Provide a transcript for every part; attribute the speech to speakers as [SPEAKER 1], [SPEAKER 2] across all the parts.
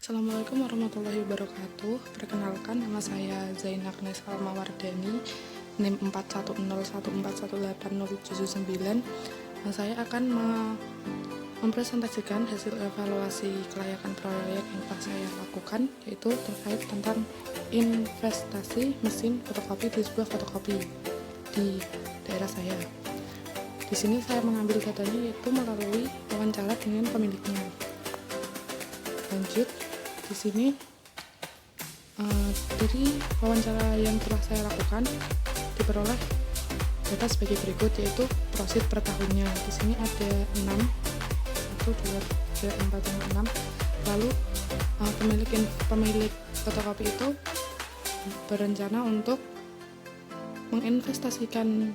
[SPEAKER 1] Assalamualaikum warahmatullahi wabarakatuh. Perkenalkan, nama saya Zain Agnes Almawardani, NIM 4101418079. Saya akan mempresentasikan hasil evaluasi kelayakan proyek yang telah saya lakukan, yaitu terkait tentang investasi mesin fotokopi di sebuah fotokopi di daerah saya. Di sini saya mengambil datanya yaitu melalui wawancara dengan pemiliknya. Lanjut, di sini dari wawancara yang telah saya lakukan diperoleh data sebagai berikut, yaitu prosit per tahunnya. Di sini ada 6, 1, 2, 3, 4, 5, 6. Lalu pemilik fotokopi itu berencana untuk menginvestasikan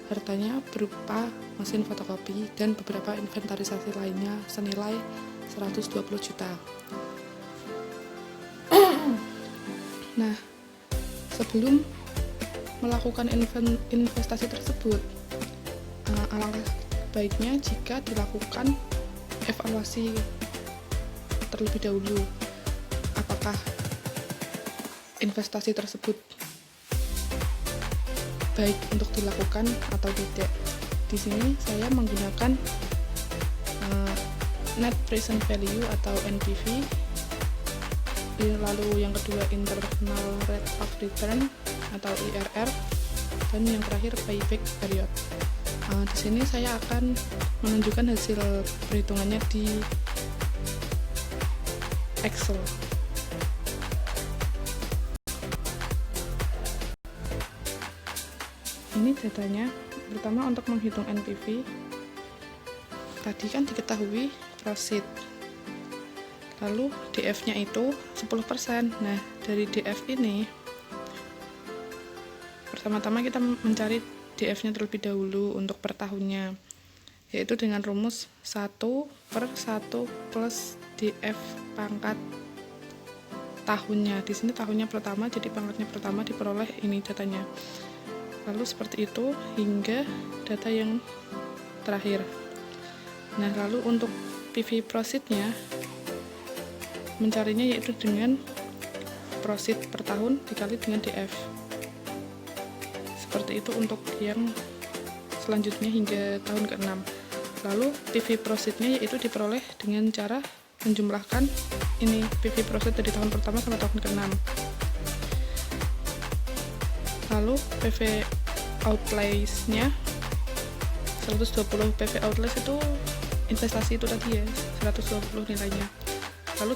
[SPEAKER 1] hartanya berupa mesin fotokopi dan beberapa inventarisasi lainnya senilai 120 juta. Nah, sebelum melakukan investasi tersebut, alangkah baiknya jika dilakukan evaluasi terlebih dahulu, apakah investasi tersebut baik untuk dilakukan atau tidak. Di sini saya menggunakan net present value atau NPV, lalu yang kedua internal rate of return atau IRR, dan yang terakhir payback period. Di sini saya akan menunjukkan hasil perhitungannya di Excel. Ini datanya. Pertama, untuk menghitung NPV tadi kan diketahui prosit, lalu DF nya itu 10%. Nah, dari DF ini pertama-tama kita mencari DF nya terlebih dahulu untuk per tahunnya, yaitu dengan rumus 1/1 plus DF pangkat tahunnya. Di sini tahunnya pertama, jadi pangkatnya pertama diperoleh ini datanya. Lalu seperti itu hingga data yang terakhir. Nah, lalu untuk PV prositnya mencarinya yaitu dengan prosit per tahun dikali dengan DF. Seperti itu untuk yang selanjutnya hingga tahun ke-6. Lalu PV prositnya yaitu diperoleh dengan cara menjumlahkan ini PV prosit dari tahun pertama sampai tahun ke-6. Lalu PV outlays-nya 120. PV outlays itu investasi itu tadi ya, 120 nilainya. Lalu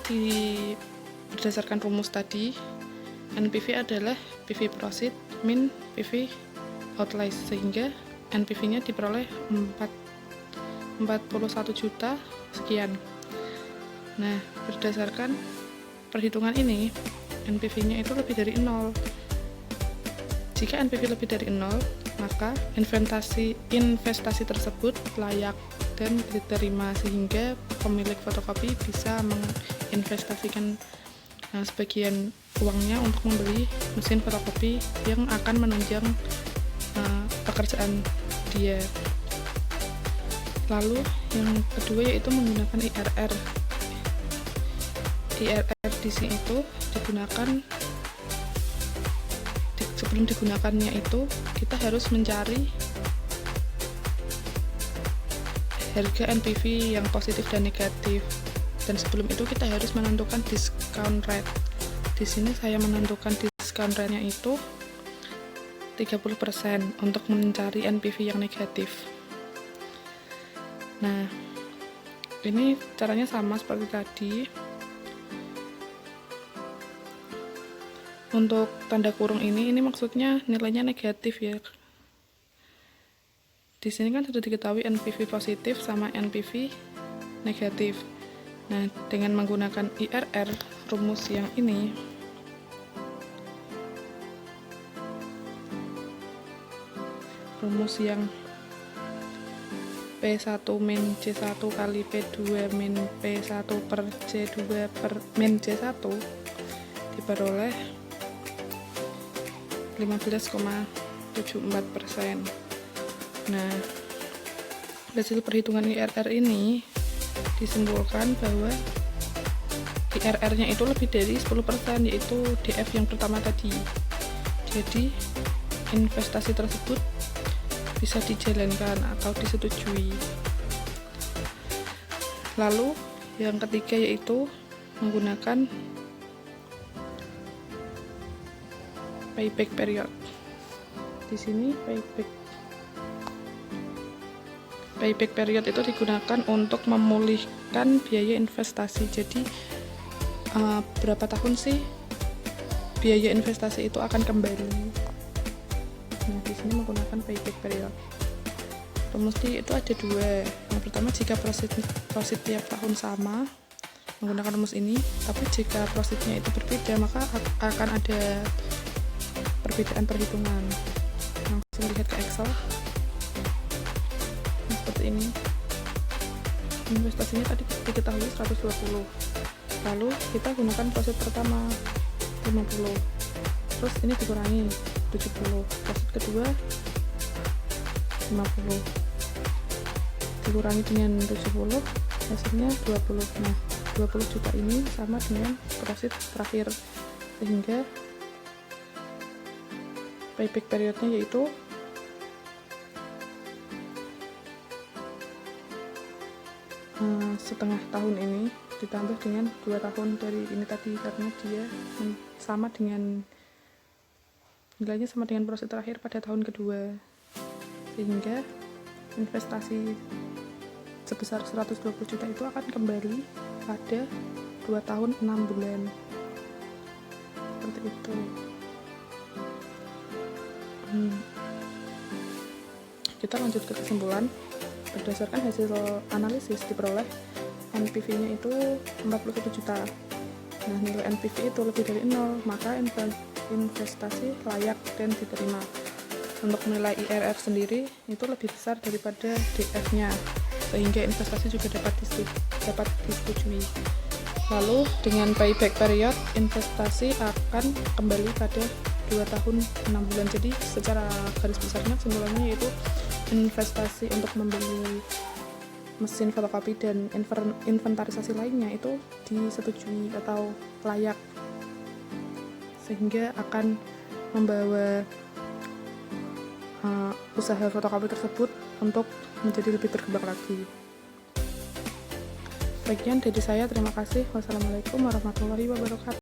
[SPEAKER 1] berdasarkan rumus tadi, NPV adalah PV prosit min PV outlays, sehingga NPV-nya diperoleh 41 juta sekian. Nah, berdasarkan perhitungan ini, NPV-nya itu lebih dari 0. Jika NPV lebih dari 0, maka investasi tersebut layak dan diterima, sehingga pemilik fotokopi bisa menginvestasikan sebagian uangnya untuk membeli mesin fotokopi yang akan menunjang pekerjaan dia. Lalu yang kedua yaitu menggunakan IRR. IRR di sini itu sebelum digunakannya itu kita harus mencari harga NPV yang positif dan negatif, dan sebelum itu kita harus menentukan discount rate. Di sini saya menentukan discount rate-nya itu 30% untuk mencari NPV yang negatif. Nah, ini caranya sama seperti tadi. Untuk tanda kurung ini maksudnya nilainya negatif ya. Di sini kan sudah diketahui NPV positif sama NPV negatif. Nah, dengan menggunakan IRR, rumus yang ini, rumus yang P1 min C1 kali P2 min P1 per C2 per min C1 diperoleh 15,74%. Nah, hasil perhitungan IRR ini disimpulkan bahwa IRR-nya itu lebih dari 10%, yaitu DF yang pertama tadi. Jadi investasi tersebut bisa dijalankan atau disetujui. Lalu yang ketiga yaitu menggunakan payback period. Di sini payback period itu digunakan untuk memulihkan biaya investasi. Jadi berapa tahun sih biaya investasi itu akan kembali. Nah, di sini menggunakan payback period. Rumusnya itu ada dua. Yang pertama, jika profit tiap tahun sama, menggunakan rumus ini. Tapi jika profitnya itu berbeda, maka akan ada perbedaan perhitungan. Langsung lihat ke Excel. Nah, seperti ini. Investasinya tadi diketahui 120. Lalu kita gunakan profit pertama 50. Terus ini dikurangi 70. Profit kedua 50. Dikurangi dengan 70, hasilnya 20. Nah, 20 juta ini sama dengan profit terakhir, sehingga payback periodnya yaitu setengah tahun ini ditambah dengan 2 tahun dari ini tadi, karena dia sama dengan nilainya sama dengan profit terakhir pada tahun kedua, sehingga investasi sebesar 120 juta itu akan kembali pada 2 tahun 6 bulan. Seperti itu. Kita lanjut ke kesimpulan. Berdasarkan hasil analisis diperoleh NPV-nya itu 41 juta. Nah, nilai NPV itu lebih dari 0, maka investasi layak dan diterima. Untuk nilai IRR sendiri itu lebih besar daripada DF-nya, sehingga investasi juga dapat disetujui. Lalu dengan payback period, investasi akan kembali pada 2 tahun 6 bulan. Jadi secara garis besarnya kesimpulannya yaitu investasi untuk membeli mesin fotokopi dan inventarisasi lainnya itu disetujui atau layak, sehingga akan membawa usaha fotokopi tersebut untuk menjadi lebih berkembang lagi. Sekian dari saya, terima kasih. Wassalamualaikum warahmatullahi wabarakatuh.